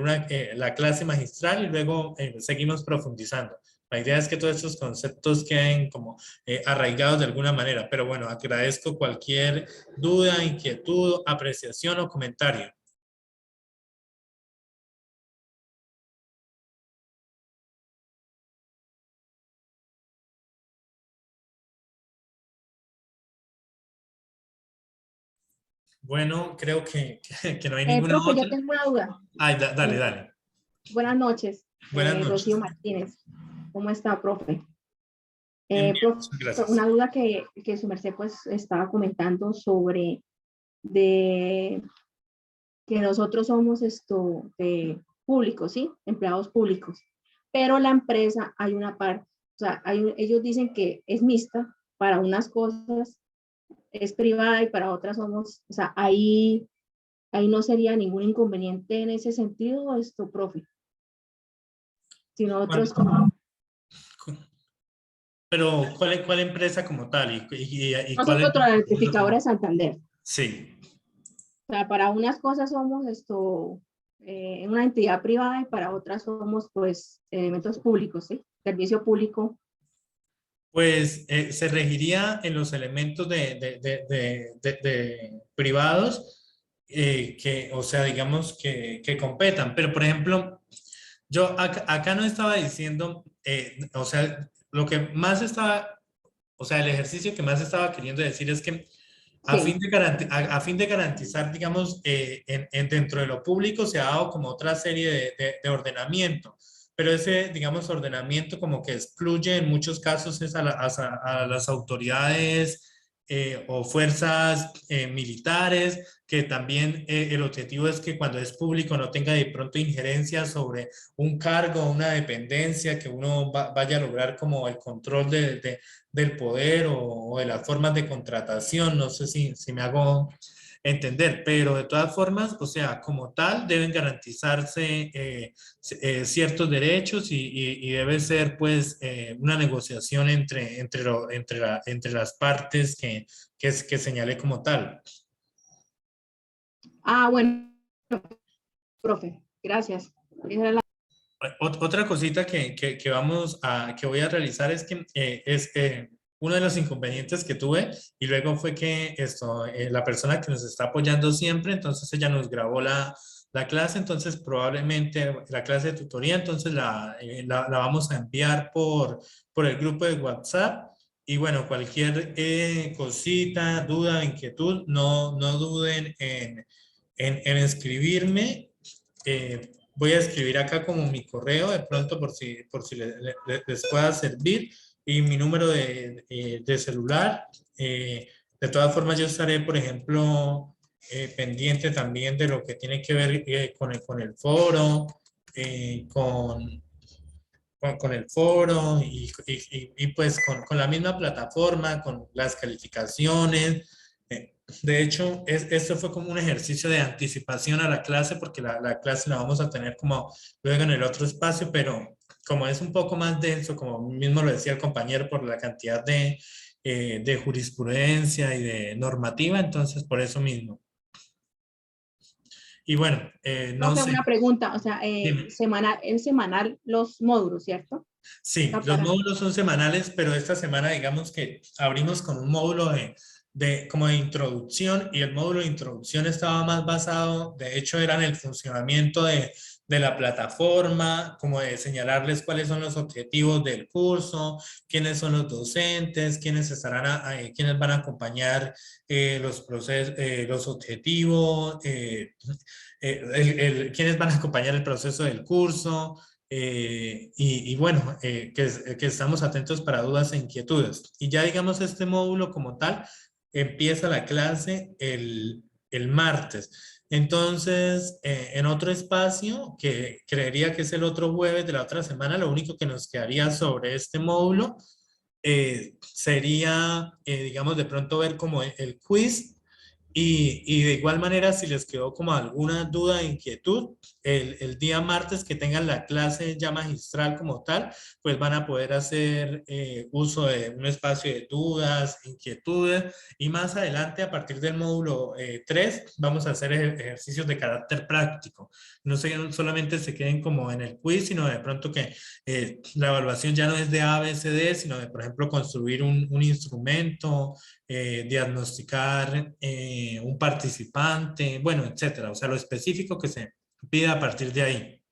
la clase magistral y luego seguimos profundizando. La idea es que todos estos conceptos queden como arraigados de alguna manera, pero bueno, agradezco cualquier duda, inquietud, apreciación o comentario. Bueno, creo que no hay ninguna Profe, yo otra. tengo una duda. Ay, dale, dale. Buenas noches, Buenas Rocío noches. Martínez. ¿Cómo está, profe? Bien, bien, Profe, muchas gracias. una duda que su merced pues estaba comentando sobre de que nosotros somos públicos, ¿sí? Empleados públicos. Pero la empresa hay una parte, o sea, ellos dicen que es mixta, para unas cosas es privada y para otras somos, o sea, ahí no sería ningún inconveniente en ese sentido, profe. Si nosotros como Pero, ¿cuál empresa como tal? ¿Y cuál nosotros la es? identificadora de Santander. Sí. O sea, para unas cosas somos una entidad privada y para otras somos pues elementos públicos, ¿sí? Servicio público. Pues se regiría en los elementos de privados, o sea, digamos que competan. Pero, por ejemplo, yo acá no estaba diciendo, o sea, lo que más estaba, o sea, el ejercicio que más estaba queriendo decir es que Sí, a fin de garantizar, digamos, dentro de lo público se ha dado como otra serie de ordenamiento, pero ese, digamos, ordenamiento como que excluye en muchos casos es a las autoridades o fuerzas militares, que también el objetivo es que cuando es público no tenga de pronto injerencia sobre un cargo, una dependencia, que uno vaya a lograr como el control del poder o de las formas de contratación. No sé si me hago entender, pero de todas formas, o sea, como tal, deben garantizarse ciertos derechos y debe ser pues una negociación entre las partes que señale como tal. Ah, bueno, profe, gracias. Esa era la- Otra cosita que voy a realizar es que uno de los inconvenientes que tuve y luego fue que la persona que nos está apoyando siempre, entonces ella nos grabó la clase, entonces probablemente la clase de tutoría, entonces la vamos a enviar por el grupo de WhatsApp. Y bueno, cualquier cosita, duda, inquietud, no duden en escribirme. Voy a escribir acá como mi correo de pronto por si les pueda servir y mi número de celular. De todas formas, yo estaré, por ejemplo, pendiente también de lo que tiene que ver con el foro, con el foro y pues con la misma plataforma, con las calificaciones. De hecho, esto fue como un ejercicio de anticipación a la clase, porque la clase la vamos a tener como luego en el otro espacio, pero como es un poco más denso, como mismo lo decía el compañero, por la cantidad de jurisprudencia y de normativa, entonces por eso mismo. Y bueno, no Profe, sé, una pregunta, o sea, dime. es semanal los módulos, ¿cierto? Sí, Está los para- módulos son semanales, pero esta semana digamos que abrimos con un módulo como de introducción, y el módulo de introducción estaba más basado, de hecho era en el funcionamiento de la plataforma, como de señalarles cuáles son los objetivos del curso, quiénes son los docentes, quiénes quiénes van a acompañar los procesos, los objetivos, quiénes van a acompañar el proceso del curso. Y bueno, que estamos atentos para dudas e inquietudes. Y ya digamos este módulo como tal, empieza la clase el martes. Entonces, en otro espacio, que creería que es el otro jueves de la otra semana, lo único que nos quedaría sobre este módulo sería, digamos, de pronto ver como el quiz. Y de igual manera, si les quedó como alguna duda e inquietud, el día martes que tengan la clase ya magistral como tal, pues van a poder hacer uso de un espacio de dudas, inquietudes, y más adelante, a partir del módulo 3, vamos a hacer ejercicios de carácter práctico. No solamente se queden como en el quiz, sino de pronto que la evaluación ya no es de A, B, C, D, sino de, por ejemplo, construir un instrumento, diagnosticar un participante, bueno, etcétera. O sea, lo específico que se pida a partir de ahí.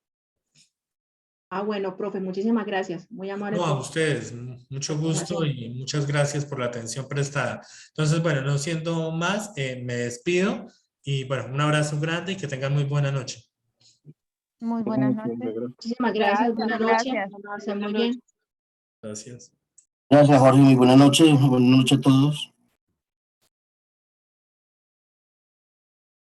Ah, bueno, profe, muchísimas gracias. Muy amable No, a por ustedes, mucho la gusto información. y muchas gracias por la atención prestada. Entonces, bueno, no siendo más, me despido y bueno, un abrazo grande y que tengan muy buena noche. Muy buenas Bueno, noches. Muchísimas gracias. Gracias, Buenas noches. gracias. Que estén muy bien. Gracias. Gracias, Jorge. Muy buenas noches. Buenas noches a todos.